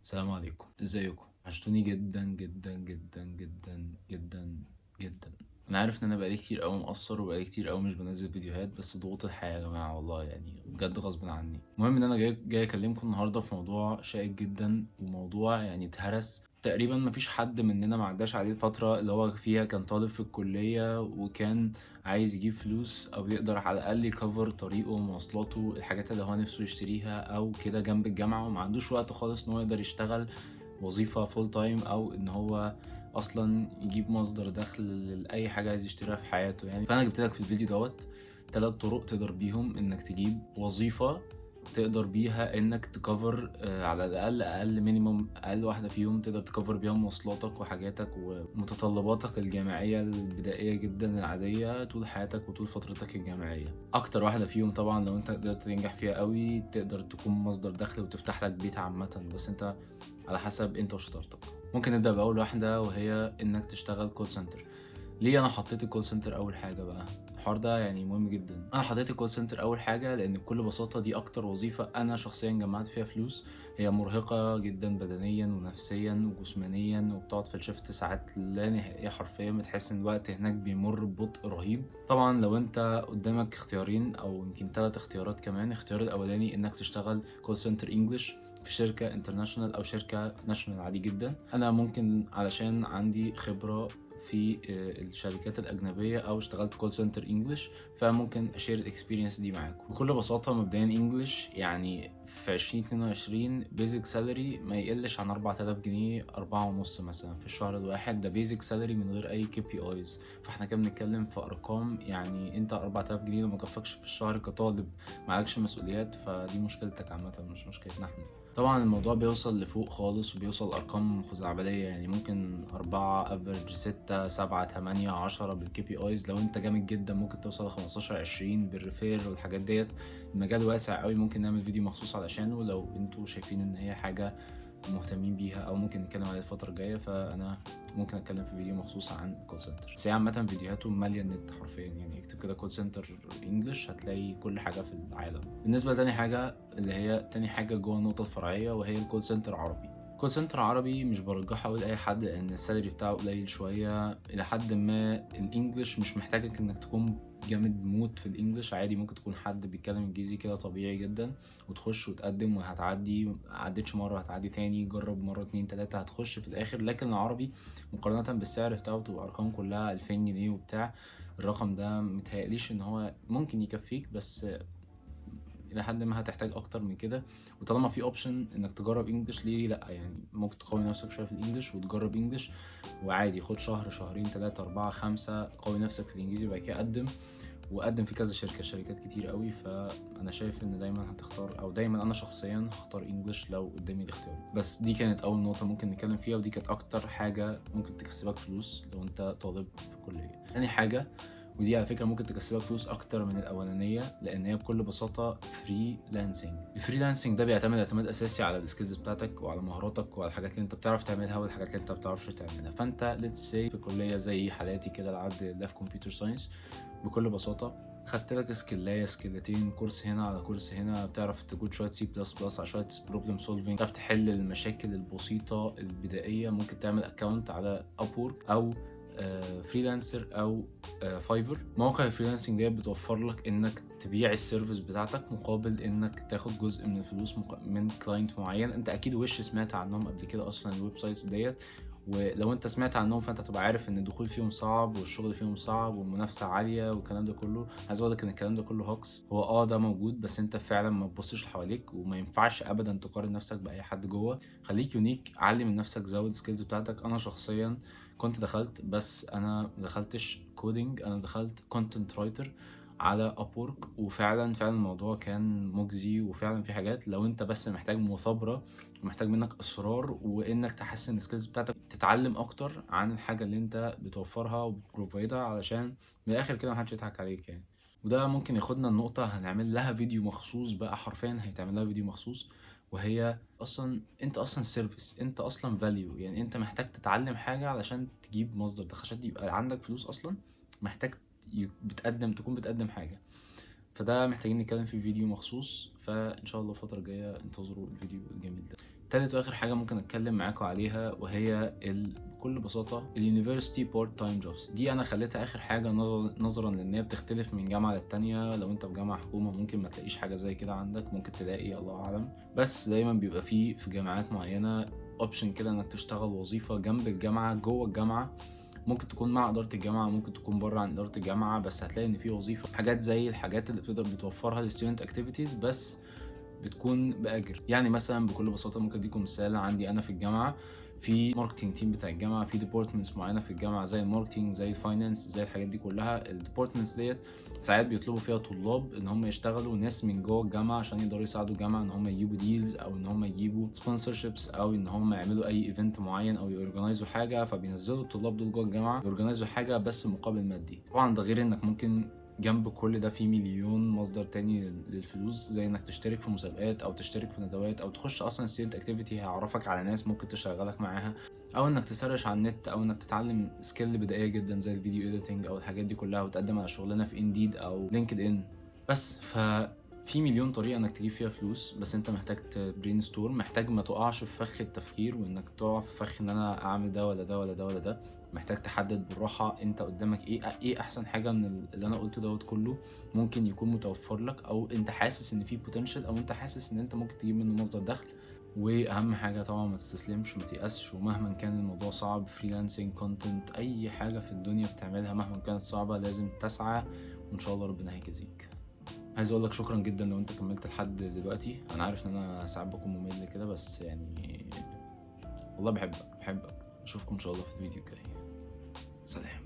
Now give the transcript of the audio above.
السلام عليكم، ازيكم؟ وحشتوني جدا جدا جدا جدا جدا جدا. انا عارف ان انا بقالي كتير قوي مقصر وبقالي كتير قوي مش بنزل فيديوهات، بس ضغوط الحياه يا جماعه والله يعني بجد غصب عني. المهم ان انا جاي اكلمكم النهارده في موضوع شائك جدا، وموضوع يعني اتهرس تقريبا مفيش حد مننا ما عداش عليه الفتره اللي هو فيها كان طالب في الكليه وكان عايز يجيب فلوس او يقدر على الاقل يكفر طريقه ومواصلاته، الحاجات اللي هو نفسه يشتريها او كده جنب الجامعه، وما عندوش وقت خالص ان هو يقدر يشتغل وظيفة فول تايم او ان هو اصلا يجيب مصدر دخل لاي حاجة عايز يشتريها في حياته. يعني فانا جبت لك في الفيديو دوت 3 طرق تقدر بيهم انك تجيب وظيفة تقدر بيها انك تكفر على الاقل اقل مينيمم، اقل واحده فيهم تقدر تكفر بيها مواصلاتك وحاجاتك ومتطلباتك الجامعيه البدائيه جدا العاديه طول حياتك وطول فترتك الجامعيه. اكتر واحده فيهم طبعا لو انت قدرت تنجح فيها قوي تقدر تكون مصدر دخل وتفتح لك بيت عامه، بس انت على حسب انت وشطارتك. ممكن نبدا باول واحده وهي انك تشتغل كول سنتر. ليه انا حطيت الكول سنتر اول حاجه بقى؟ الحوار ده يعني مهم جدا. انا حطيت الكول سنتر اول حاجه لان بكل بساطه دي اكتر وظيفه انا شخصيا جمعت فيها فلوس. هي مرهقه جدا بدنيا ونفسيا وجسمانيا، وبتقعد في الشفت ساعات لا نهائيه حرفيا، بتحس ان الوقت هناك بيمر ببطء رهيب. طبعا لو انت قدامك اختيارين او يمكن 3 اختيارات كمان، الاختيار الاولاني انك تشتغل كول سنتر انجلش في شركة انترناشونال او شركة ناشونال عادي جدا. انا ممكن علشان عندي خبرة في الشركات الاجنبيه او اشتغلت كول سنتر انجلش، فممكن اشير الاكسبيرينس دي معاكم. بكل بساطه مبدئيا انجلش يعني في 2022 بيزك سالري ما يقلش عن 4000 جنيه، 4.5 مثلا في الشهر الواحد. ده بيزك سالري من غير اي كي بي ايز، فاحنا كده بنتكلم في ارقام. يعني انت 4000 جنيه لو ما كفكش في الشهر كطالب معكش مسؤوليات، فدي مشكلتك عامه مش مشكلتنا احنا. طبعا الموضوع بيوصل لفوق خالص وبيوصل أرقام خزعبلية، يعني ممكن 4 افريج 6 7 8 10 بالكي بي ايز. لو انت جامد جدا ممكن توصل ل 15 20 بالريفير والحاجات ديت. المجال واسع قوي، ممكن نعمل فيديو مخصوص علشانه لو انتوا شايفين ان هي حاجة مهتمين بيها او ممكن نتكلم عليها الفترة الجاية. فانا ممكن اتكلم في فيديو مخصوص عن الكول سنتر، بس هي عامة فيديوهاته مالية النت حرفيا. يعني اكتب كده كول سنتر انجلش هتلاقي كل حاجة في العالم. بالنسبة لتاني حاجة اللي هي تاني حاجة جوه النقطة الفرعية، وهي الكول سنتر عربي. كول سنتر عربي مش برجحه أوي لأي حد لأن السالري بتاعه قليل شوية إلى حد ما. الإنجليش مش محتاجك إنك تكون جامد موت في الإنجليش، عادي ممكن تكون حد بيتكلم إنجليزي كده طبيعي جدا وتخش وتقدم وهتعدي. عدتش مرة هتعدي تاني، جرب مرة 2 3 هتخش في الآخر. لكن العربي مقارنة بالسعر بتاعه بتبقى أرقام كلها 2000 جنيه وبتاع. الرقم ده متهيأليش إن هو ممكن يكفيك، بس الى حد ما هتحتاج اكتر من كده. وطالما في اوبشن انك تجرب انجلش ليه لا؟ يعني ممكن تقوي نفسك شويه في الانجليش وتجرب انجلش، وعادي خد شهر شهرين 3 4 5 قوي نفسك في الانجليزي وبعد كده قدم. وقدم في كذا شركات كتير قوي. فانا شايف ان دايما هتختار، او دايما انا شخصيا هختار انجلش لو قدامي الاختيار. بس دي كانت اول نقطه ممكن نتكلم فيها، ودي كانت اكتر حاجه ممكن تكسبك فلوس لو انت طالب في الكليه. تاني حاجه، ودي على فكره ممكن تكسبك فلوس اكتر من الاولانيه، لان هي بكل بساطه فريلانسنج. الفريلانسنج ده بيعتمد اعتماد اساسي على السكيلز بتاعتك وعلى مهاراتك وعلى الحاجات اللي انت بتعرف تعملها والحاجات اللي انت ما بتعرفش تعملها. فانت ليتس سي في كليه زي حالاتي كده العبد لله في كمبيوتر ساينس، بكل بساطه خدت لك سكيلايه سكيلتين، كورس هنا على كورس هنا، بتعرف تكود شويه سي بلس بلس على شويه بروبلم سولفينج، بتعرف تحل المشاكل البسيطه البدائيه. ممكن تعمل اكونت على ابورك او فريلانسر او فايفر. مواقع الفريلانسنج ديت بتوفر لك انك تبيع السيرفيس بتاعتك مقابل انك تاخد جزء من الفلوس من كلاينت معين. انت اكيد وش سمعت عنهم قبل كده اصلا الويب سايتس ديت، ولو انت سمعت عنهم فانت تبقى عارف ان الدخول فيهم صعب والشغل فيهم صعب والمنافسه عاليه والكلام ده كله. عايز اقول لك ان الكلام ده كله هوكس. هو ده موجود، بس انت فعلا ما تبصش حواليك وما ينفعش ابدا تقارن نفسك باي حد جوه. خليك يونيك، علم من نفسك، زود السكيلز بتاعتك. انا شخصيا كنت دخلت، بس انا ما دخلتش كودينج، انا دخلت كونتنت رايتر على ابورك. وفعلا الموضوع كان مجزي، وفعلا في حاجات لو انت بس محتاج مثابره ومحتاج منك اصرار وانك تحسن السكيلز بتاعتك، تتعلم اكتر عن الحاجه اللي انت بتوفرها وبتبروفايدها، علشان من الاخر كده محدش يضحك عليك يعني. وده ممكن ياخدنا النقطة هنعمل لها فيديو مخصوص بقى، حرفيا هيتعمل لها فيديو مخصوص، وهي اصلا انت اصلا سيرفيس، انت اصلا فاليو. يعني انت محتاج تتعلم حاجة علشان تجيب مصدر دخل، عشان يبقى عندك فلوس اصلا محتاج تكون بتقدم حاجة. فده محتاجين نتكلم في فيديو مخصوص، فان شاء الله الفترة الجاية انتظروا الفيديو الجميل ده. تالت واخر حاجه ممكن اتكلم معاكم عليها وهي بكل بساطه اليونيفرسيتي بارت تايم جوبز. دي انا خليتها اخر حاجه نظرا لان هي بتختلف من جامعه للتانيه. لو انت في جامعه حكومه ممكن ما تلاقيش حاجه زي كده عندك، ممكن تلاقي الله اعلم، بس دايما بيبقى فيه في جامعات معينه اوبشن كده انك تشتغل وظيفه جنب الجامعه جوه الجامعه. ممكن تكون مع اداره الجامعه، ممكن تكون بره عن اداره الجامعه، بس هتلاقي ان في وظيفه حاجات زي الحاجات اللي بتقدر بتوفرها الستودنت اكتيفيتيز بس بتكون باجر. يعني مثلا بكل بساطه ممكن اديكم مثال. عندي انا في الجامعه في ماركتنج تيم بتاع الجامعه، في ديبارتمنتس معينه في الجامعه زي الماركتنج زي الفاينانس زي الحاجات دي كلها. الديبارتمنتس ديت ساعات بيطلبوا فيها طلاب ان هم يشتغلوا ناس من جوه الجامعه عشان يقدروا يساعدوا الجامعه ان هم يجيبوا ديلز او ان هم يجيبوا سبونسرشيبس او ان هم يعملوا اي ايفنت معين او يورجنايزوا حاجه، فبينزلوا الطلاب دول جوه الجامعه يورجنايزوا حاجه بس مقابل مادي. طبعا ده غير انك ممكن جنب كل ده في مليون مصدر تاني للفلوس، زي انك تشترك في مسابقات او تشترك في ندوات او تخش اصلا ستودنت اكتيفيتي هيعرفك على ناس ممكن تشغلك معاها، او انك تسرش على النت، او انك تتعلم سكيل بدائيه جدا زي الفيديو اديتنج او الحاجات دي كلها وتقدم على شغلانه في انديد او لينكد ان. بس في مليون طريقه انك تجيب فيها فلوس، بس انت محتاج تبرين ستورم، محتاج ما تقعش في فخ التفكير وانك تقع في فخ ان انا اعمل ده ولا ده ولا ده ولا ده. محتاج تحدد بالراحه انت قدامك ايه احسن حاجه من اللي انا قلته دوت كله ممكن يكون متوفر لك، او انت حاسس ان في بوتنشال، او انت حاسس ان انت ممكن تجيب منه مصدر دخل. واهم حاجه طبعا ما تستسلمش وما تيأسش، ومهما كان الموضوع صعب، فريلانسنج كونتنت اي حاجه في الدنيا بتعملها مهما كانت صعبه لازم تسعى وان شاء الله ربنا هيجازيك. عايز اقول لك شكرا جدا لو انت كملت لحد دلوقتي. انا عارف ان انا ساعات بكون ممل كده، بس يعني والله بحبك. اشوفكم ان شاء الله في الفيديو الجاي. سلام.